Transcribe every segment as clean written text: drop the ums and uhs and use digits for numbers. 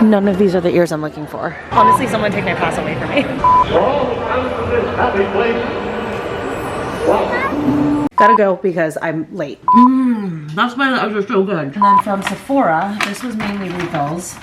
None of these are the ears I'm looking for. Honestly, someone take my pass away from me. Gotta go because I'm late. That's why those are so good. And then from Sephora, this was mainly refills.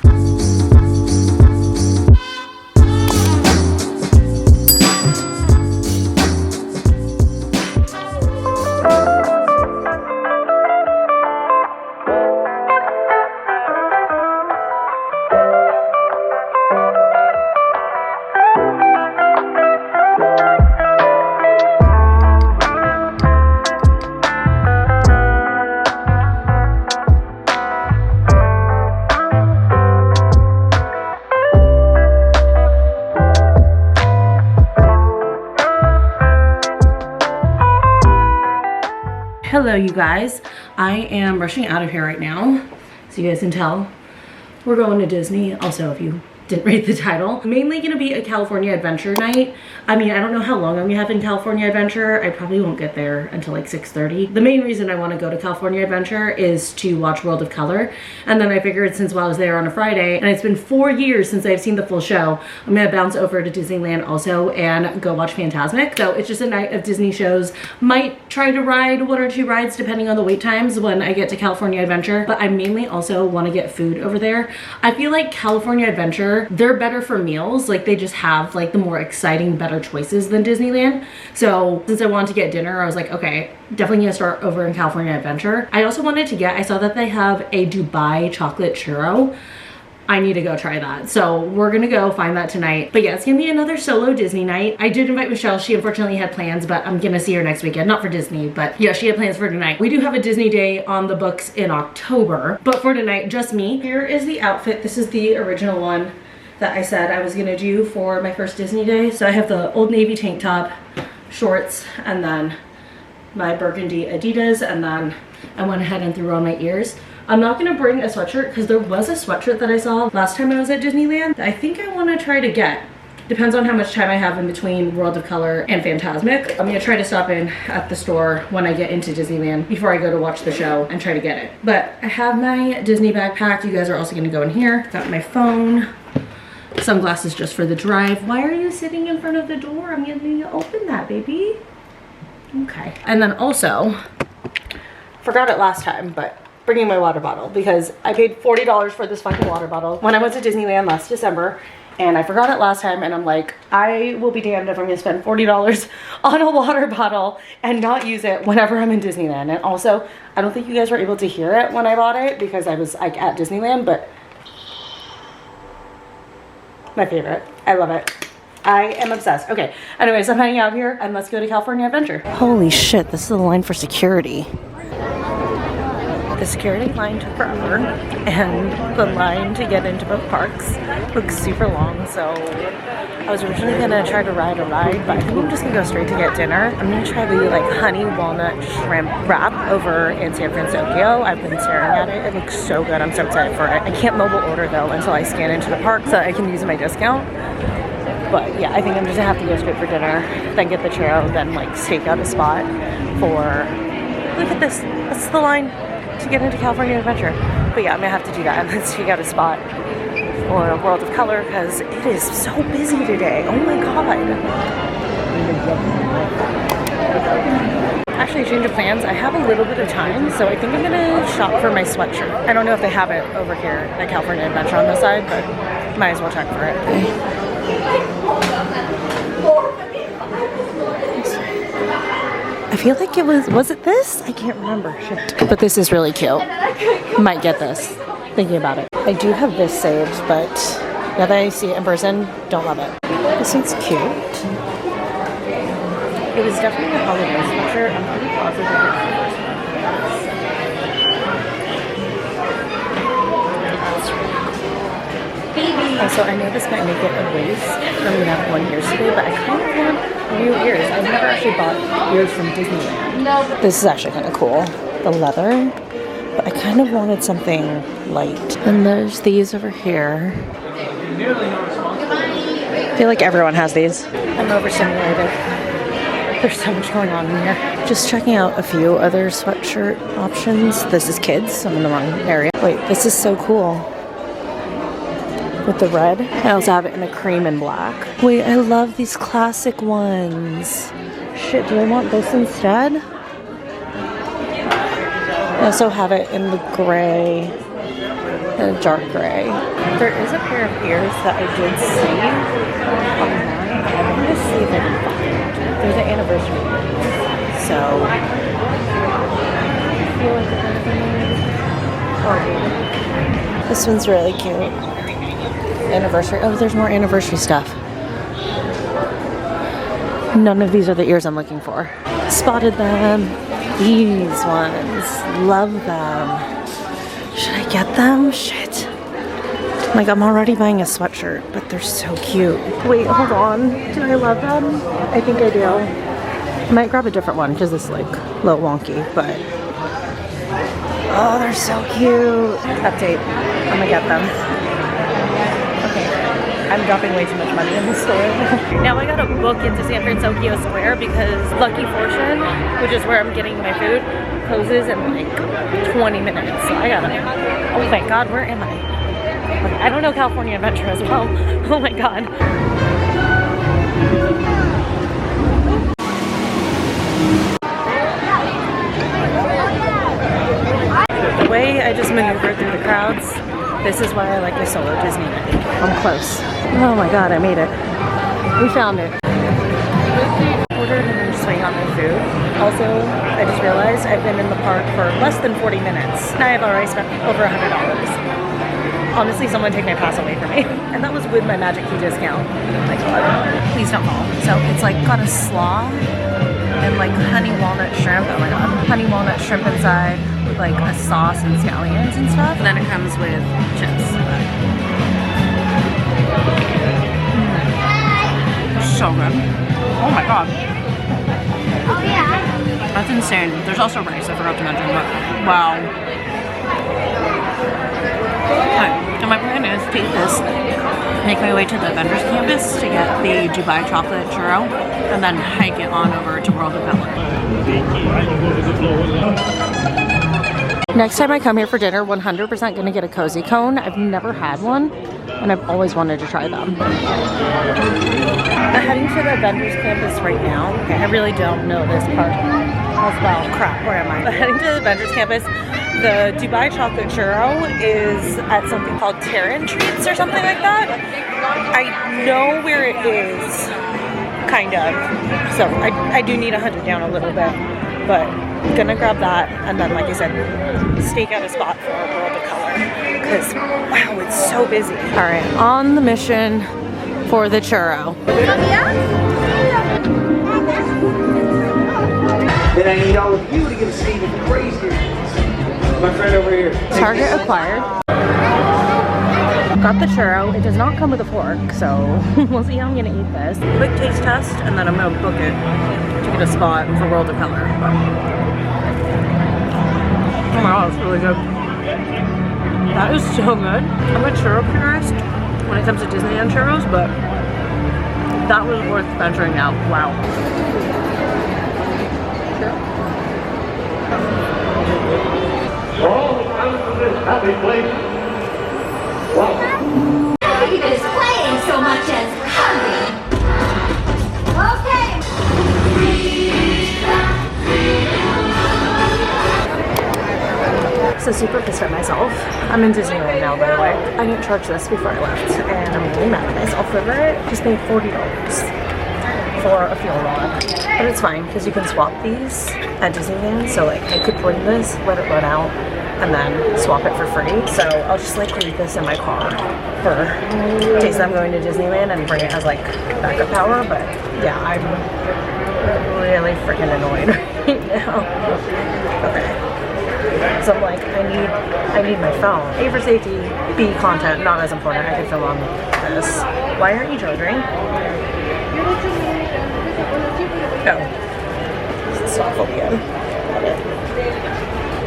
Hello you guys, I am rushing out of here right now, so you guys can tell we're going to Disney. Also, if you didn't read the title, mainly gonna be a California adventure night. I mean, I don't know how long I'm gonna have in California Adventure. I probably won't get there until like 6:30. The main reason I want to go to California Adventure is to watch World of Color, and then I figured since I was there on a Friday and it's been 4 years since I've seen the full show, I'm gonna bounce over to Disneyland also and go watch Fantasmic. So it's just a night of Disney shows. Might try to ride 1 or 2 rides depending on the wait times when I get to California Adventure, but I mainly also want to get food over there. I feel like California Adventure, they're better for meals. Like they just have like the more exciting, better choices than Disneyland. So since I wanted to get dinner, I was like, okay, definitely gonna start over in California Adventure. I also wanted to get, I saw that they have a Dubai chocolate churro. I need to go try that. So we're gonna go find that tonight. But yeah, it's gonna be another solo Disney night. I did invite Michelle. She unfortunately had plans, but I'm gonna see her next weekend. Not for Disney, but yeah, she had plans for tonight. We do have a Disney day on the books in October, but for tonight, just me. Here is the outfit. This is the original one that I said I was gonna do for my first Disney day. So I have the Old Navy tank top, shorts, and then my burgundy Adidas, and then I went ahead and threw on my ears. I'm not gonna bring a sweatshirt because there was a sweatshirt that I saw last time I was at Disneyland. I think I wanna try to get. Depends on how much time I have in between World of Color and Fantasmic. I'm gonna try to stop in at the store when I get into Disneyland before I go to watch the show and try to get it. But I have my Disney backpack. You guys are also gonna go in here. Got my phone. Sunglasses just for the drive. Why are you sitting in front of the door? I'm gonna open that, baby. Okay. And then also, forgot it last time, but bringing my water bottle because I paid $40 for this fucking water bottle when I went to Disneyland last December, and I forgot it last time, and I'm like, I will be damned if I'm gonna spend $40 on a water bottle and not use it whenever I'm in Disneyland. And also, I don't think you guys were able to hear it when I bought it because I was like at Disneyland, but my favorite. I love it. I am obsessed. Okay, anyways, I'm heading out here and let's go to California Adventure. Holy shit, this is the line for security. The security line took forever, and the line to get into both parks looks super long, so I was originally gonna try to ride a ride, but I think I'm just gonna go straight to get dinner. I'm gonna try the like honey walnut shrimp wrap over in San Francisco. I've been staring at it. It looks so good. I'm so excited for it. I can't mobile order though until I scan into the park so that I can use my discount. But yeah, I think I'm just gonna have to go straight for dinner, then get the churro, then like stake out a spot for, look at this, that's the line to get into California Adventure. But yeah, I'm gonna have to do that and then stake out a spot for World of Color because it is so busy today. Oh my god. Actually, change of plans. I have a little bit of time, so I think I'm gonna shop for my sweatshirt. I don't know if they have it over here at California Adventure on this side, but might as well check for it. I feel like it was it this? I can't remember, shit. But this is really cute. Might get this, thinking about it. I do have this saved, but now that I see it in person, don't love it. This one's cute. It was definitely a holiday sweatshirt. I'm pretty positive Also, I know this might make it a waste for me not one ears today, but I kind of want new ears. I've never actually bought ears from Disneyland. This is actually kind of cool, the leather, but I kind of wanted something light. And there's these over here. I feel like everyone has these. I'm overstimulated. There's so much going on in here. Just checking out a few other sweatshirt options. This is kids, so I'm in the wrong area. Wait, this is so cool. with the red. I also have it in a cream and black. Wait, I love these classic ones. Shit, do I want this instead? I also have it in the gray and a dark gray. There is a pair of ears that I did see online. I'm gonna see if I can find it. There's an anniversary earring. So I feel like this one's really cute. Anniversary. Oh, there's more anniversary stuff. None of these are the ears I'm looking for. Spotted them. These ones. Love them. Should I get them? Shit. Like, I'm already buying a sweatshirt, but they're so cute. Wait, hold on. Do I love them? I think I do. I might grab a different one because it's like a little wonky, but oh, they're so cute. Update. I'm gonna get them. Okay. I'm dropping way too much money in the store. Now I gotta book into San Francisco Square because Lucky Fortune, which is where I'm getting my food, closes in like 20 minutes. So I gotta, oh my God, where am I? I don't know California Adventure as well. Oh my God. The way I just maneuvered through the crowds, this is why I like the solo Disneyland. I'm close. Oh my God, I made it. We found it. Ordered and I'm just waiting on my food. Also, I just realized I've been in the park for less than 40 minutes. And I have already spent over $100. Honestly, someone take my pass away from me. And that was with my Magic Key discount. Oh my God. Please don't fall. So it's like got a slaw and like honey walnut shrimp. Oh my God. Honey walnut shrimp inside with like a sauce and scallions and stuff. And then it comes with chips. So good. Oh my God. Oh yeah. That's insane. There's also rice, I forgot to mention, but wow. Okay, so my plan is to take this, make my way to the vendors campus to get the Dubai chocolate churro, and then hike it on over to World of Color. Next time I come here for dinner, 100% gonna get a cozy cone. I've never had one, and I've always wanted to try them. I'm heading to the vendors campus right now. Okay, I really don't know this part as well. Crap, where am I? I'm heading to the vendors campus. The Dubai chocolate churro is at something called Terran Treats or something like that. I know where it is, kind of. So I do need to hunt it down a little bit, but I'm gonna grab that and then, like I said, stake out a spot for World of Color because wow, it's so busy. All right, on the mission for the churro. Then I need all of you to give Steve a crazy. My friend over here. Target acquired. Got the churro. It does not come with a fork, so we'll see how I'm gonna eat this. Quick taste test, and then I'm gonna book it to get a spot for World of Color. Oh my God, it's really good. That is so good. I'm a churro purist when it comes to Disneyland churros, but that was worth venturing out. Wow. All from this happy place. Wow. Nobody is playing so much as hungry. Okay. So super pissed at myself. I'm in Disneyland now, by the way. I didn't charge this before I left, and I'm really mad at myself over it. Just paid $40 for a fuel rod. But it's fine, because you can swap these at Disneyland. So like, I could bring this, let it run out, and then swap it for free. So I'll just like leave this in my car for days I'm going to Disneyland and bring it as like backup power. But yeah, I'm really freaking annoyed right now. Okay. So I'm like, I need my phone. A for safety, B content, not as important. I can film on this. Why aren't you charging? Oh. Stop again.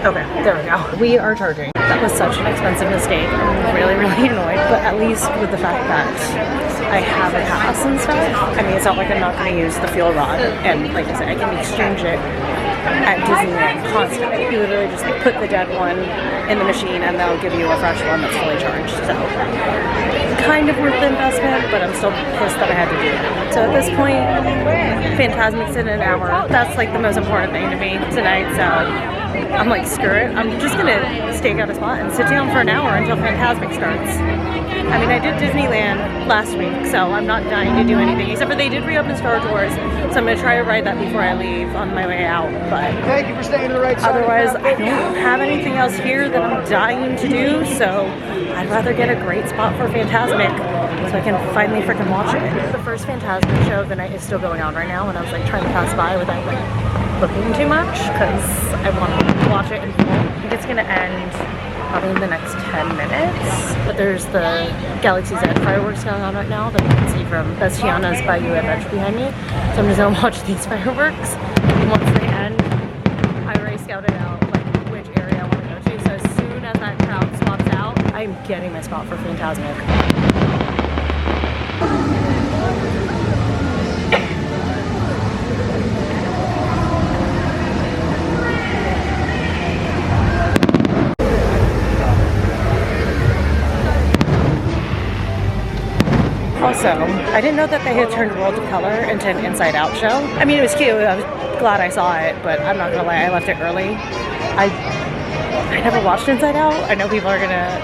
Okay, there we go. We are charging. That was such an expensive mistake. I'm really, really annoyed. But at least with the fact that I have a pass and stuff, I mean, it's not like I'm not going to use the fuel rod. And like I said, I can exchange it at Disneyland constantly. You literally just like put the dead one in the machine and they'll give you a fresh one that's fully charged. So kind of worth the investment, but I'm still pissed that I had to do it. So at this point, Fantasmic's in an hour. That's like the most important thing to me tonight, so I'm like, screw it. I'm just gonna stake out a spot and sit down for an hour until Fantasmic starts. I mean, I did Disneyland last week, so I'm not dying to do anything, except for they did reopen Star Tours, so I'm gonna try to ride that before I leave on my way out, but Thank you for staying to the right side. otherwise, I don't have anything else here that I'm dying to do, so I'd rather get a great spot for Fantasmic so I can finally freaking watch it. The first Fantasmic show of the night is still going on right now, and I was like trying to pass by without like looking too much because I want to watch it in full. I think it's gonna end probably in the next 10 minutes. But there's the Galaxy's Edge fireworks going on right now that you can see from Bastiana's Bayou Adventure behind me. So I'm just gonna watch these fireworks. And once they end, I already scouted out like which area I want to go to. So as soon as that crowd swaps out, I'm getting my spot for Fantasmic. Also, I didn't know that they had turned World of Color into an Inside Out show. I mean, it was cute. I was glad I saw it, but I'm not gonna lie, I left it early. I never watched Inside Out. I know people are gonna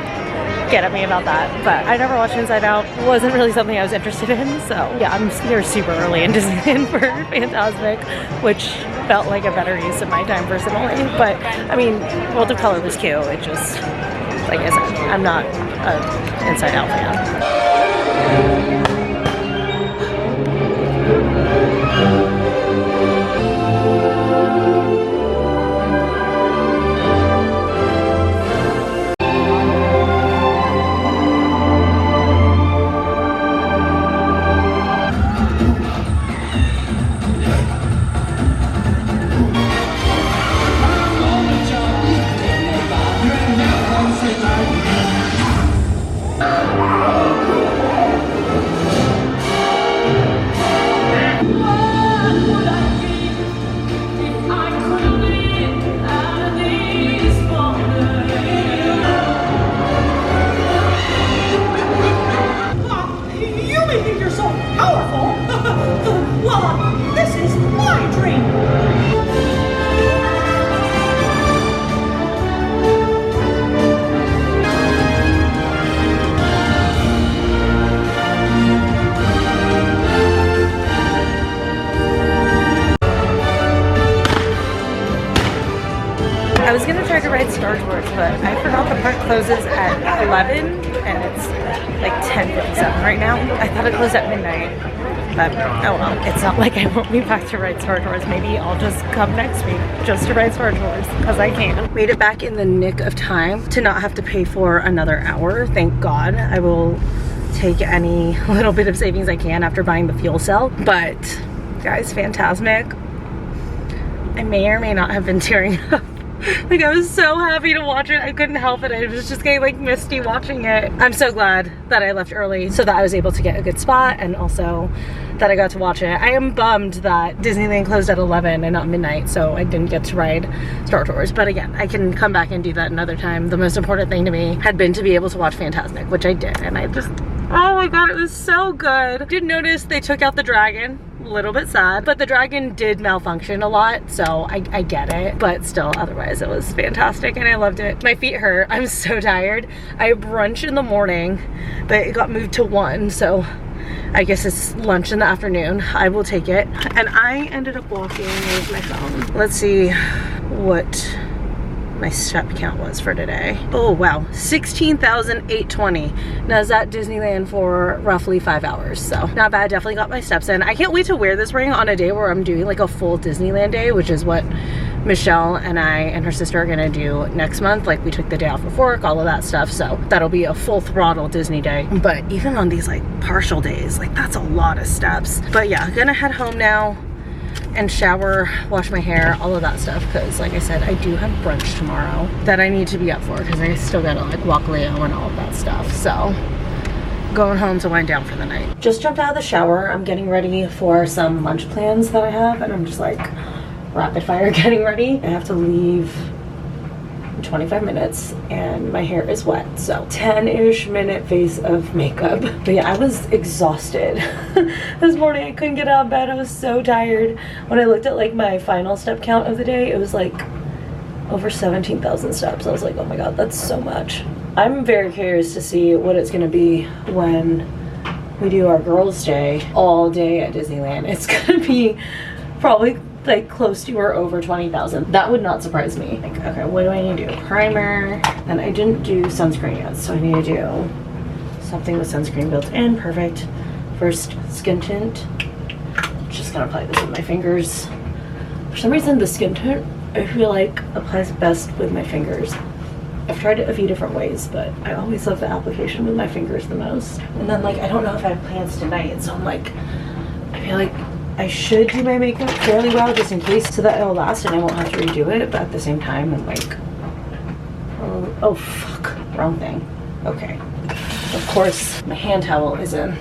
get at me about that, but I never watched Inside Out. It wasn't really something I was interested in, so yeah, I'm here super early in Disneyland for Fantasmic, which felt like a better use of my time personally. But I mean, World of Color was cute. It just, like I said, I'm not an Inside Out fan. I was gonna try to ride Star Tours, but I forgot the park closes at 11 and it's like 10:57 right now. I thought it closed at midnight, but oh well. It's not like I won't be back to ride Star Tours. Maybe I'll just come next week just to ride Star Tours because I can. Made it back in the nick of time to not have to pay for another hour. Thank God. I will take any little bit of savings I can after buying the fuel cell. But guys, Fantasmic, I may or may not have been tearing up. Like, I was so happy to watch it. I couldn't help it. I was just getting like misty watching it. I'm so glad that I left early so that I was able to get a good spot and also that I got to watch it. I am bummed that Disneyland closed at 11 and not midnight, so I didn't get to ride Star Tours. But again, I can come back and do that another time. The most important thing to me had been to be able to watch Fantasmic, which I did. And I just, oh my God, it was so good. Did notice they took out the dragon. A little bit sad, but the dragon did malfunction a lot, so I get it, but still, otherwise it was fantastic and I loved it. My feet hurt. I'm so tired. I had brunch in the morning, but it got moved to 1, so I guess it's lunch in the afternoon. I will take it. And I ended up walking with my phone. Let's see what my step count was for today. Oh wow, 16,820. Now I was at Disneyland for roughly 5 hours, so not bad. Definitely got my steps in. I can't wait to wear this ring on a day where I'm doing like a full Disneyland day, which is what Michelle and I and her sister are gonna do next month. Like, we took the day off of work, all of that stuff, so that'll be a full throttle Disney day. But even on these like partial days, like that's a lot of steps. But yeah, gonna head home now and shower, wash my hair, all of that stuff, because like I said, I do have brunch tomorrow that I need to be up for because I still gotta like walk Leo and all of that stuff. So going home to wind down for the night. Just jumped out of the shower. I'm getting ready for some lunch plans that I have, and I'm just like rapid fire getting ready. I have to leave 25 minutes and my hair is wet, so 10-ish minute face of makeup. But yeah, I was exhausted this morning. I couldn't get out of bed. I was so tired. When I looked at like my final step count of the day, it was like over 17,000 steps. I was like, oh my god, that's so much. I'm very curious to see what it's gonna be when we do our girls' day all day at Disneyland. It's gonna be probably like close to or over 20,000. That would not surprise me. Like, okay, what do I need to do? Primer, and I didn't do sunscreen yet, so I need to do something with sunscreen built in. Perfect. First, skin tint. Just gonna apply this with my fingers. For some reason, the skin tint I feel like applies best with my fingers. I've tried it a few different ways, but I always love the application with my fingers the most. And then like, I don't know if I have plans tonight, so I'm like, I feel like I should do my makeup fairly well just in case so that it'll last and I won't have to redo it, but at the same time I'm like, oh fuck, wrong thing. Okay. Of course, my hand towel is in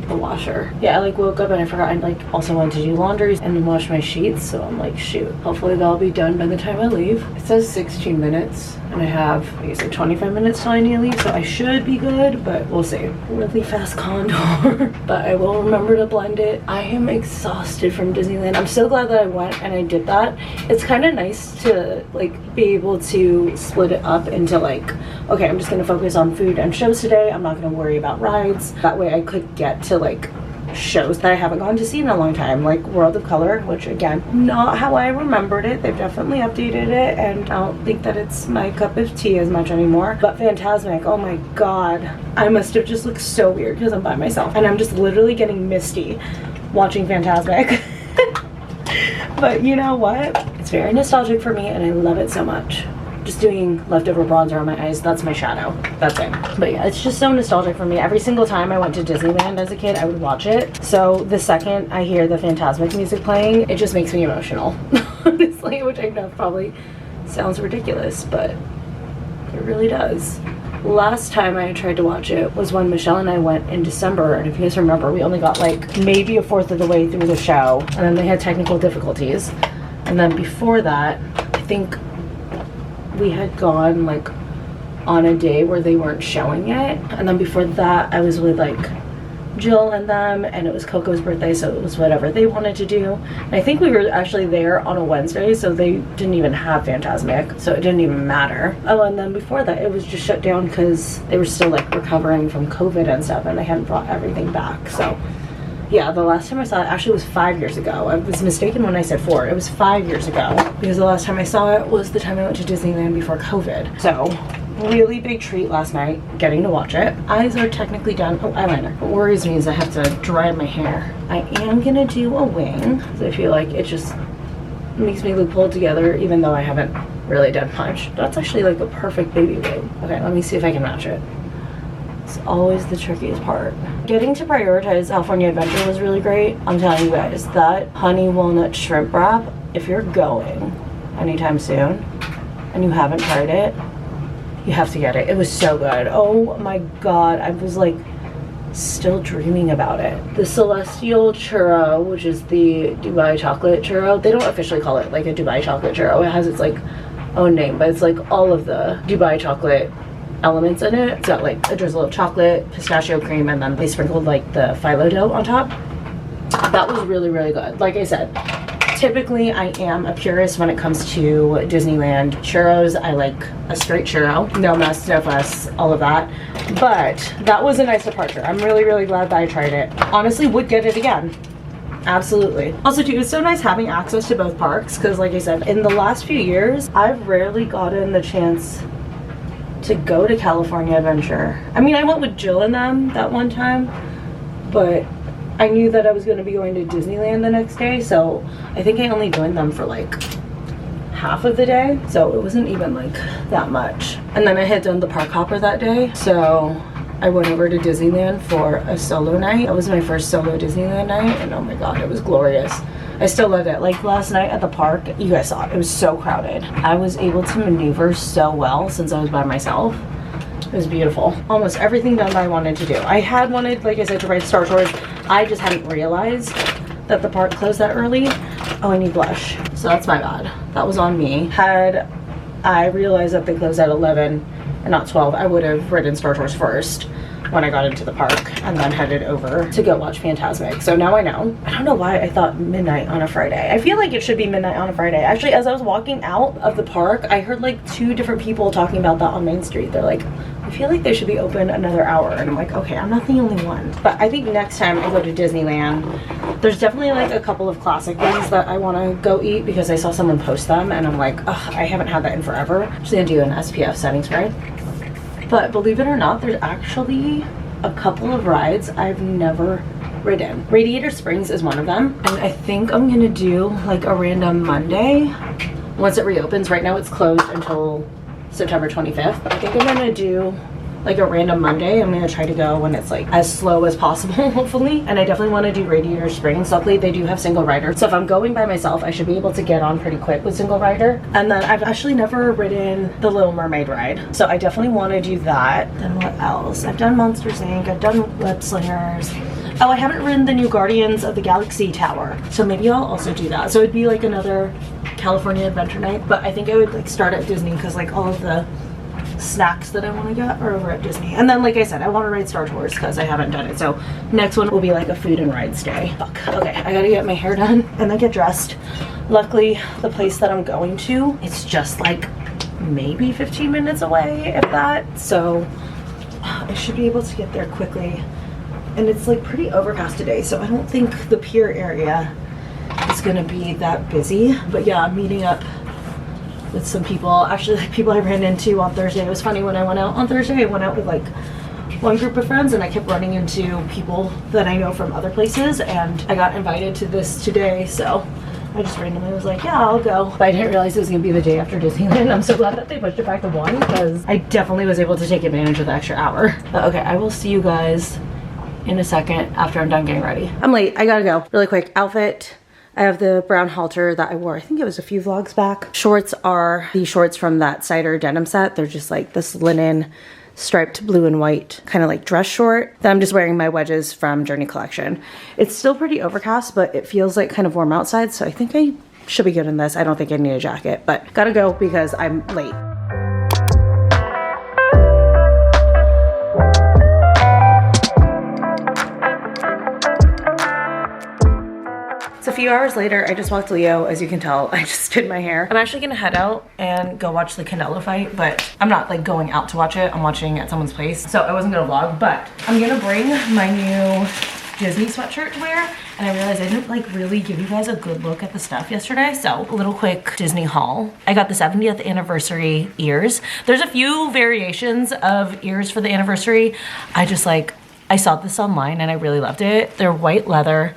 the washer. Yeah, I like woke up and I forgot I like also wanted to do laundry and wash my sheets, so I'm like, shoot, hopefully they'll be done by the time I leave. It says 16 minutes and I have, like I said, 25 minutes till I need to leave, so I should be good, but we'll see. Really fast contour, but I will remember to blend it. I am exhausted from Disneyland. I'm so glad that I went and I did that. It's kind of nice to like be able to split it up into like, okay, I'm just gonna focus on food and shows today. I'm not gonna worry about rides. That way I could get to like shows that I haven't gone to see in a long time, like World of Color, which again, not how I remembered it. They've definitely updated it and I don't think that it's my cup of tea as much anymore. But Fantasmic, oh my god, I must have just looked so weird because I'm by myself and I'm just literally getting misty watching Fantasmic. But you know what? It's very nostalgic for me and I love it so much. Just doing leftover bronzer on my eyes, that's my shadow. That's it. But yeah, it's just so nostalgic for me. Every single time I went to Disneyland as a kid, I would watch it. So the second I hear the Fantasmic music playing, it just makes me emotional. Honestly, which I know probably sounds ridiculous, but it really does. Last time I tried to watch it was when Michelle and I went in December, and if you guys remember, we only got like maybe a fourth of the way through the show, and then they had technical difficulties. And then before that, I think we had gone like on a day where they weren't showing it, and then before that I was with like Jill and them, and it was Coco's birthday, so it was whatever they wanted to do. And I think we were actually there on a Wednesday, so they didn't even have Fantasmic, so it didn't even matter. Oh, and then before that it was just shut down because they were still like recovering from COVID and stuff, and they hadn't brought everything back. So yeah, the last time I saw it actually was 5 years ago. I was mistaken when I said 4. It was 5 years ago because the last time I saw it was the time I went to Disneyland before COVID. So really big treat last night getting to watch it. Eyes are technically done. Oh, eyeliner. What worries me is I have to dry my hair. I am gonna do a wing because I feel like it just makes me look pulled together even though I haven't really done much. That's actually like a perfect baby wing. Okay, let me see if I can match it. It's always the trickiest part. Getting to prioritize California Adventure was really great. I'm telling you guys, that honey walnut shrimp wrap, if you're going anytime soon and you haven't tried it, you have to get it. It was so good. Oh my god, I was like still dreaming about it. The Celestial Churro, which is the Dubai chocolate churro, they don't officially call it like a Dubai chocolate churro. It has its like own name, but it's like all of the Dubai chocolate elements in it. It's got like a drizzle of chocolate, pistachio cream, and then they sprinkled like the phyllo dough on top. That was really, really good. Like I said, typically I am a purist when it comes to Disneyland churros. I like a straight churro, no mess, no fuss, all of that. But that was a nice departure. I'm really, really glad that I tried it. Honestly, would get it again. Absolutely. Also too, it's so nice having access to both parks because like I said, in the last few years, I've rarely gotten the chance to go to California Adventure. I mean, I went with Jill and them that one time, but I knew that I was going to be going to Disneyland the next day, so I think I only joined them for like half of the day, so it wasn't even like that much. And then I had done the park hopper that day, so I went over to Disneyland for a solo night. That was my first solo Disneyland night, and oh my god, it was glorious. I still loved it. Like last night at the park, you guys saw it, it was so crowded. I was able to maneuver so well since I was by myself. It was beautiful. Almost everything done that I wanted to do. I had wanted, like I said, to ride Star Tours. I just hadn't realized that the park closed that early. Oh, I need blush. So that's my bad. That was on me. Had I realized that they closed at 11 and not 12, I would have ridden Star Tours first when I got into the park and then headed over to go watch Fantasmic. So now I know. I don't know why I thought midnight on a Friday. I feel like it should be midnight on a Friday. Actually, as I was walking out of the park, I heard like 2 different people talking about that on Main Street. They're like, I feel like they should be open another hour. And I'm like, okay, I'm not the only one. But I think next time I go to Disneyland, there's definitely like a couple of classic things that I want to go eat because I saw someone post them and I'm like, ugh, I haven't had that in forever. I'm just gonna do an SPF setting spray. But believe it or not, there's actually a couple of rides I've never ridden. Radiator Springs is one of them. And I think I'm gonna do like a random Monday once it reopens. Right now it's closed until September 25th. I think I'm gonna do like a random Monday. I'm gonna try to go when it's like as slow as possible, hopefully. And I definitely wanna do Radiator Springs. Luckily they do have single rider. So if I'm going by myself, I should be able to get on pretty quick with single rider. And then I've actually never ridden the Little Mermaid ride. So I definitely wanna do that. Then what else? I've done Monsters Inc. I've done Web Slingers. Oh, I haven't ridden the new Guardians of the Galaxy Tower. So maybe I'll also do that. So it'd be like another California adventure night. But I think I would like start at Disney because like all of the snacks that I want to get are over at Disney. And then like I said, I want to ride Star Tours because I haven't done it. So next one will be like a food and rides day. Fuck. Okay, I gotta get my hair done and then get dressed. Luckily, the place that I'm going to, it's just like maybe 15 minutes away, if that. So I should be able to get there quickly. And it's like pretty overcast today, so I don't think the pier area is gonna be that busy. But yeah, I'm meeting up with some people, actually like people I ran into on Thursday. It was funny when I went out on Thursday, I went out with like one group of friends and I kept running into people that I know from other places and I got invited to this today, so I just randomly was like, yeah, I'll go. But I didn't realize it was gonna be the day after Disneyland. I'm so glad that they pushed it back to 1 because I definitely was able to take advantage of the extra hour. But okay, I will see you guys in a second after I'm done getting ready. I'm late, I gotta go. Really quick, outfit. I have the brown halter that I wore, I think it was a few vlogs back. Shorts are the shorts from that cider denim set. They're just like this linen striped blue and white kind of like dress short. Then I'm just wearing my wedges from Journey Collection. It's still pretty overcast, but it feels like kind of warm outside, so I think I should be good in this. I don't think I need a jacket, but gotta go because I'm late. It's a few hours later, I just walked Leo. As you can tell, I just did my hair. I'm actually gonna head out and go watch the Canelo fight, but I'm not like going out to watch it. I'm watching at someone's place. So I wasn't gonna vlog, but I'm gonna bring my new Disney sweatshirt to wear. And I realized I didn't like really give you guys a good look at the stuff yesterday. So a little quick Disney haul. I got the 70th anniversary ears. There's a few variations of ears for the anniversary. I saw this online and I really loved it. They're white leather,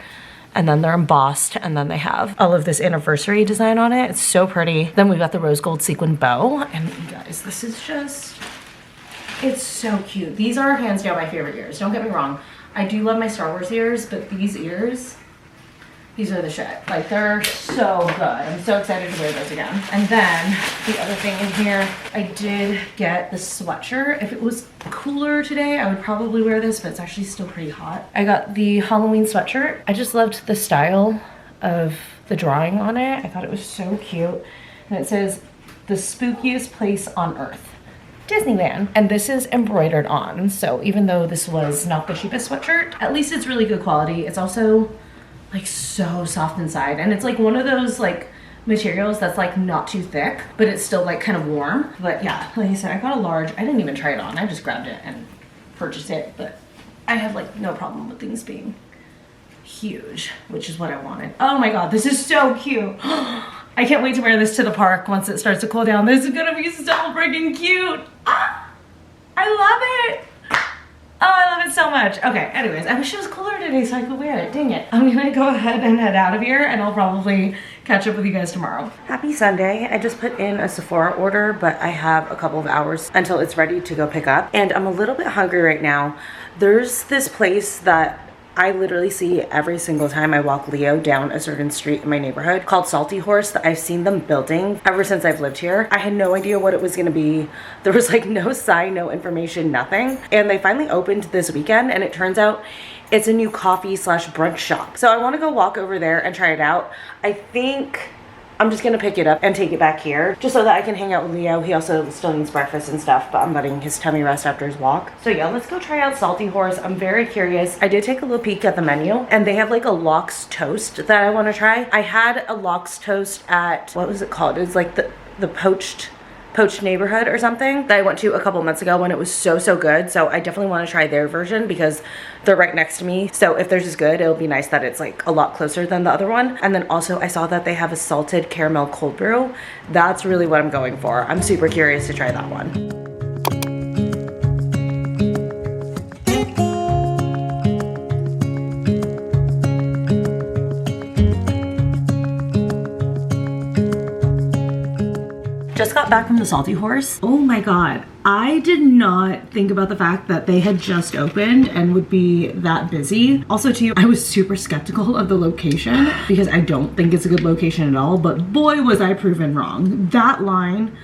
and then they're embossed, and then they have all of this anniversary design on it. It's so pretty. Then we've got the rose gold sequin bow, and you guys, this is just, it's so cute. These are hands down my favorite ears, don't get me wrong. I do love my Star Wars ears, but these ears, these are the shit. Like, they're so good. I'm so excited to wear those again. And then the other thing in here, I did get the sweatshirt. If it was cooler today, I would probably wear this, but it's actually still pretty hot. I got the Halloween sweatshirt. I just loved the style of the drawing on it. I thought it was so cute. And it says, the spookiest place on earth, Disneyland. And this is embroidered on. So even though this was not the cheapest sweatshirt, at least it's really good quality. It's also like so soft inside, and it's like one of those like materials that's like not too thick, but it's still like kind of warm. But yeah, like I said, I got a large. I didn't even try it on. I just grabbed it and purchased it, but I have like no problem with things being huge, which is what I wanted. Oh my god, this is so cute. I can't wait to wear this to the park once it starts to cool down. This is gonna be so freaking cute. Ah, I love it. Oh, I love it so much. Okay, anyways, I wish it was cooler today so I could wear it. Dang it. I'm gonna go ahead and head out of here, and I'll probably catch up with you guys tomorrow. Happy Sunday. I just put in a Sephora order, but I have a couple of hours until it's ready to go pick up. And I'm a little bit hungry right now. There's this place that I literally see every single time I walk Leo down a certain street in my neighborhood called Salty Horse that I've seen them building ever since I've lived here. I had no idea what it was gonna be. There was like no sign, no information, nothing. And they finally opened this weekend, and it turns out it's a new coffee slash brunch shop. So I wanna go walk over there and try it out. I think I'm just gonna pick it up and take it back here just so that I can hang out with Leo. He also still needs breakfast and stuff, but I'm letting his tummy rest after his walk. So yeah, let's go try out Salty Horse. I'm very curious. I did take a little peek at the menu and they have like a lox toast that I want to try. I had a lox toast at, what was it called? It was like the poached neighborhood or something that I went to a couple months ago when it was so good. So I definitely want to try their version because they're right next to me. So if theirs is good, it'll be nice that it's like a lot closer than the other one. And then also I saw that they have a salted caramel cold brew. That's really what I'm going for. I'm super curious to try that one. Just got back from the Salty Horse. Oh my god. I did not think about the fact that they had just opened and would be that busy. Also too, I was super skeptical of the location because I don't think it's a good location at all, but boy was I proven wrong. That line,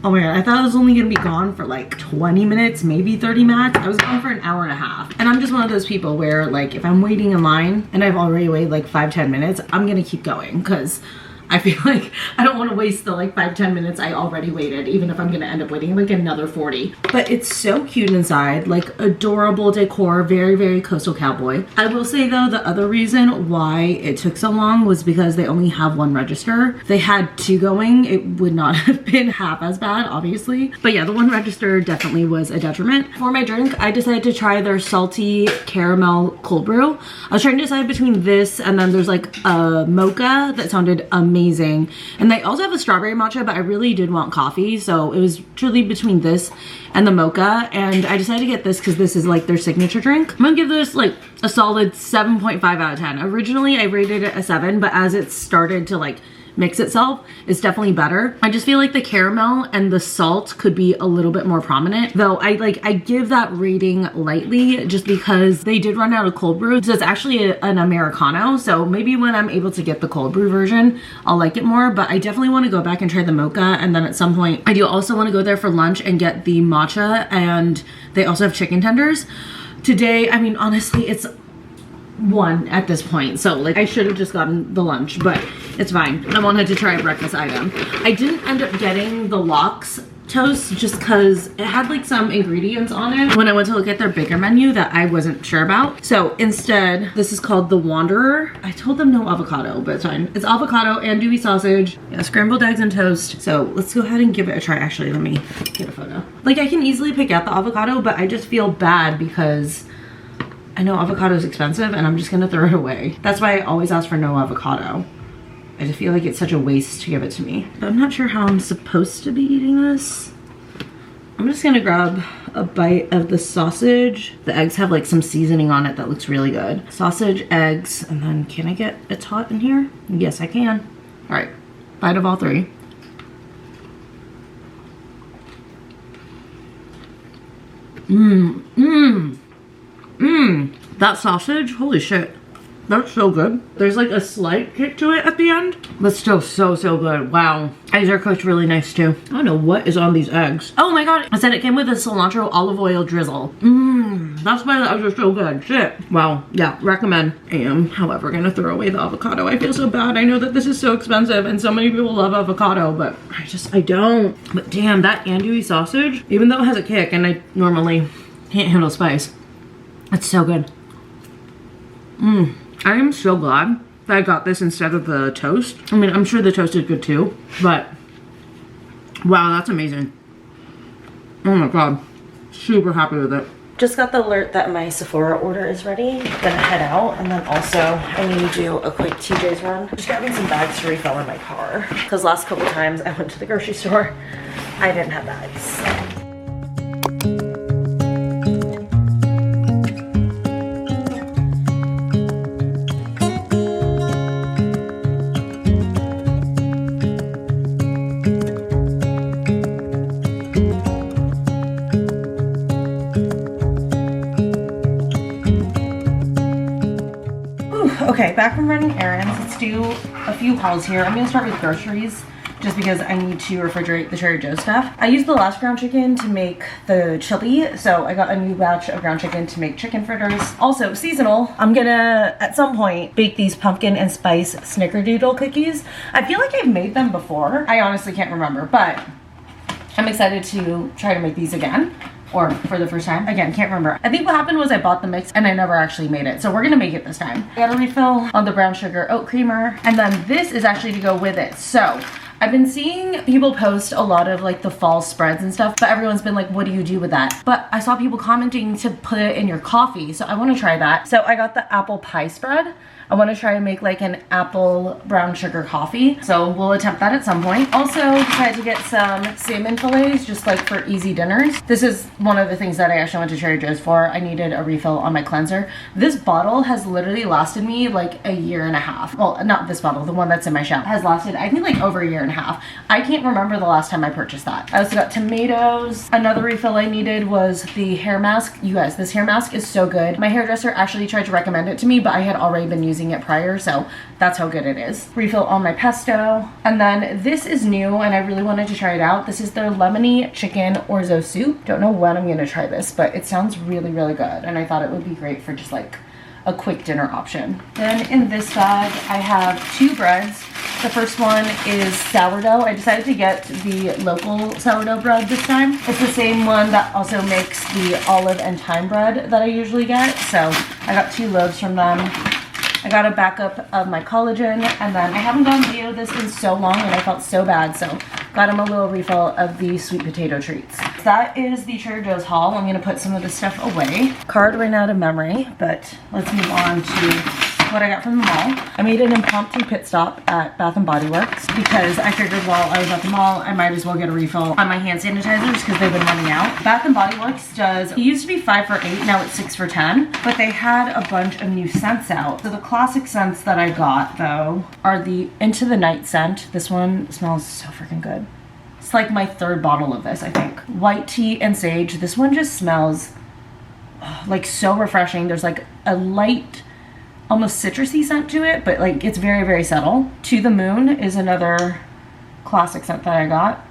oh my god, I thought I was only gonna be gone for like 20 minutes, maybe 30 max. I was gone for an hour and a half. And I'm just one of those people where like if I'm waiting in line and I've already waited like 5-10 minutes, I'm gonna keep going because I feel like I don't want to waste the like 5-10 minutes I already waited, even if I'm gonna end up waiting like another 40. But it's so cute inside, like adorable decor, very coastal cowboy. I will say though, the other reason why it took so long was because they only have one register. If they had two going, it would not have been half as bad, obviously. But yeah, the one register definitely was a detriment. For my drink, I decided to try their salty caramel cold brew. I was trying to decide between this and then there's like a mocha that sounded amazing. And they also have a strawberry matcha, but I really did want coffee, so it was truly between this and the mocha, and I decided to get this because this is like their signature drink. I'm gonna give this like a solid 7.5 out of 10. Originally I rated it a 7, but as it started to like mix itself, it's definitely better. I just feel like the caramel and the salt could be a little bit more prominent, though I give that rating lightly just because they did run out of cold brew. So it's actually an Americano, so maybe when I'm able to get the cold brew version, I'll like it more, but I definitely want to go back and try the mocha, and then at some point I do also want to go there for lunch and get the matcha, and they also have chicken tenders. Today, I mean, honestly, it's 1 at this point, so like I should have just gotten the lunch, but it's fine. I wanted to try a breakfast item. I didn't end up getting the lox toast just because it had like some ingredients on it when I went to look at their bigger menu that I wasn't sure about. So instead, this is called the Wanderer. I told them no avocado, but it's fine. It's avocado and andouille sausage, yeah, scrambled eggs and toast. So let's go ahead and give it a try. Actually, let me get a photo. Like I can easily pick out the avocado, but I just feel bad because I know avocado is expensive and I'm just gonna throw it away. That's why I always ask for no avocado. I just feel like it's such a waste to give it to me. But I'm not sure how I'm supposed to be eating this. I'm just gonna grab a bite of the sausage. The eggs have like some seasoning on it that looks really good. Sausage, eggs, and then can I get a tot in here? Yes, I can. All right, bite of all 3. That sausage, holy shit. That's so good. There's like a slight kick to it at the end, but still so good. Wow. Eggs are cooked really nice too. I don't know what is on these eggs. Oh my god, I said it came with a cilantro olive oil drizzle. That's why the eggs are so good. Shit. Wow. Yeah, recommend. I am, however, gonna throw away the avocado. I feel so bad. I know that this is so expensive and so many people love avocado, but I don't. But damn, that andouille sausage, even though it has a kick and I normally can't handle spice, it's so good. I am so glad that I got this instead of the toast. I mean, I'm sure the toast is good too, but wow, that's amazing. Oh my god, super happy with it. Just got the alert that my Sephora order is ready. Gonna head out, and then also I need to do a quick TJ's run. Just grabbing some bags to refill in my car, because last couple times I went to the grocery store, I didn't have bags. Okay, back from running errands. Let's do a few hauls here. I'm gonna start with groceries just because I need to refrigerate the Trader Joe's stuff. I used the last ground chicken to make the chili, so I got a new batch of ground chicken to make chicken fritters. Also seasonal. I'm gonna, at some point, bake these pumpkin and spice snickerdoodle cookies. I feel like I've made them before. I honestly can't remember, but I'm excited to try to make these again. Or for the first time. Again, can't remember. I think what happened was I bought the mix and I never actually made it. So we're gonna make it this time. I got a refill on the brown sugar oat creamer. And then this is actually to go with it. So I've been seeing people post a lot of like the fall spreads and stuff, but everyone's been like, what do you do with that? But I saw people commenting to put it in your coffee. So I wanna try that. So I got the apple pie spread. I want to try and make like an apple brown sugar coffee. So we'll attempt that at some point. Also decided to get some salmon fillets just like for easy dinners. This is one of the things that I actually went to Trader Joe's for. I needed a refill on my cleanser. This bottle has literally lasted me like a year and a half. Well, not this bottle, the one that's in my shelf has lasted I think like over a year and a half. I can't remember the last time I purchased that. I also got tomatoes. Another refill I needed was the hair mask. You guys, this hair mask is so good. My hairdresser actually tried to recommend it to me, but I had already been using it prior, so that's how good it is. Refill on my pesto. And then this is new and I really wanted to try it out. This is their lemony chicken orzo soup. Don't know when I'm gonna try this, but it sounds really, really good. And I thought it would be great for just like a quick dinner option. Then in this bag, I have 2 breads. The first one is sourdough. I decided to get the local sourdough bread this time. It's the same one that also makes the olive and thyme bread that I usually get. So I got 2 loaves from them. I got a backup of my collagen, and then I haven't gone Leo this in so long and I felt so bad, so got him a little refill of the sweet potato treats. That is the Trader Joe's haul. I'm gonna put some of this stuff away. Card ran out of memory, but let's move on to what I got from the mall. I made an impromptu pit stop at Bath & Body Works because I figured while I was at the mall, I might as well get a refill on my hand sanitizers because they've been running out. Bath & Body Works does, it used to be 5 for $8, now it's 6 for $10, but they had a bunch of new scents out. So the classic scents that I got though are the Into the Night scent. This one smells so freaking good. It's like my 3rd bottle of this, I think. White tea and sage. This one just smells like so refreshing. There's like a light, almost citrusy scent to it, but like it's very, very subtle. To the Moon is another classic scent that I got.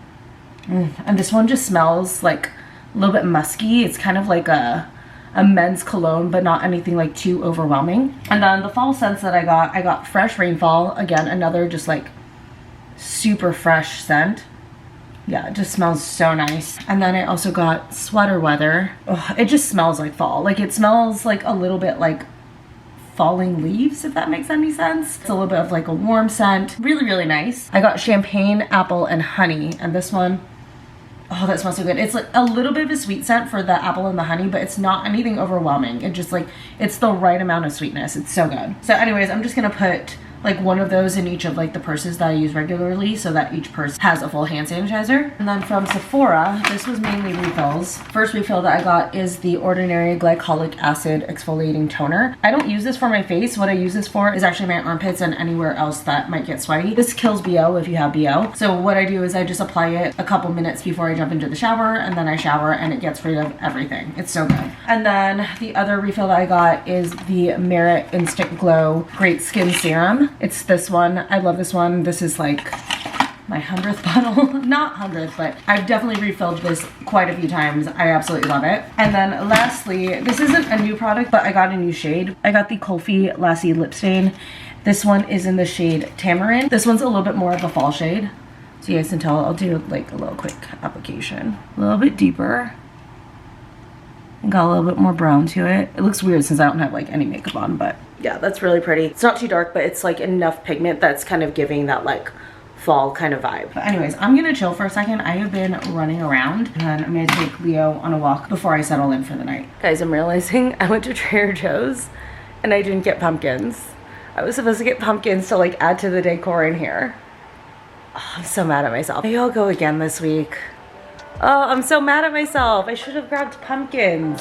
And this one just smells like a little bit musky. It's kind of like a men's cologne, but not anything like too overwhelming. And then the fall scents that I got Fresh Rainfall. Again, another just like super fresh scent. Yeah, it just smells so nice. And then I also got Sweater Weather. Oh, it just smells like fall. Like it smells like a little bit like falling leaves, if that makes any sense. It's a little bit of like a warm scent. Really, really nice. I got Champagne, Apple, and Honey. And this one, oh, that smells so good. It's like a little bit of a sweet scent for the apple and the honey, but it's not anything overwhelming. It just like, it's the right amount of sweetness. It's so good. So anyways, I'm just gonna put like one of those in each of like the purses that I use regularly so that each purse has a full hand sanitizer. And then from Sephora, this was mainly refills. First refill that I got is the Ordinary Glycolic Acid Exfoliating Toner. I don't use this for my face. What I use this for is actually my armpits and anywhere else that might get sweaty. This kills BO if you have BO. So what I do is I just apply it a couple minutes before I jump into the shower, and then I shower and it gets rid of everything. It's so good. And then the other refill that I got is the Merit Instant Glow Great Skin Serum. It's this one. I love this one. This is like my 100th bottle. Not 100th, but I've definitely refilled this quite a few times. I absolutely love it. And then lastly, this isn't a new product, but I got a new shade. I got the Kulfi Lassie Lip Stain. This one is in the shade Tamarind. This one's a little bit more of a fall shade. So you guys can tell, I'll do like a little quick application. A little bit deeper. Got a little bit more brown to it. It looks weird since I don't have like any makeup on, but yeah, that's really pretty. It's not too dark, but it's like enough pigment that's kind of giving that like fall kind of vibe. But anyways, I'm gonna chill for a second. I have been running around and I'm gonna take Leo on a walk before I settle in for the night. Guys, I'm realizing I went to Trader Joe's and I didn't get pumpkins. I was supposed to get pumpkins to like add to the decor in here. Oh, I'm so mad at myself. Maybe I'll go again this week. Oh, I'm so mad at myself. I should have grabbed pumpkins.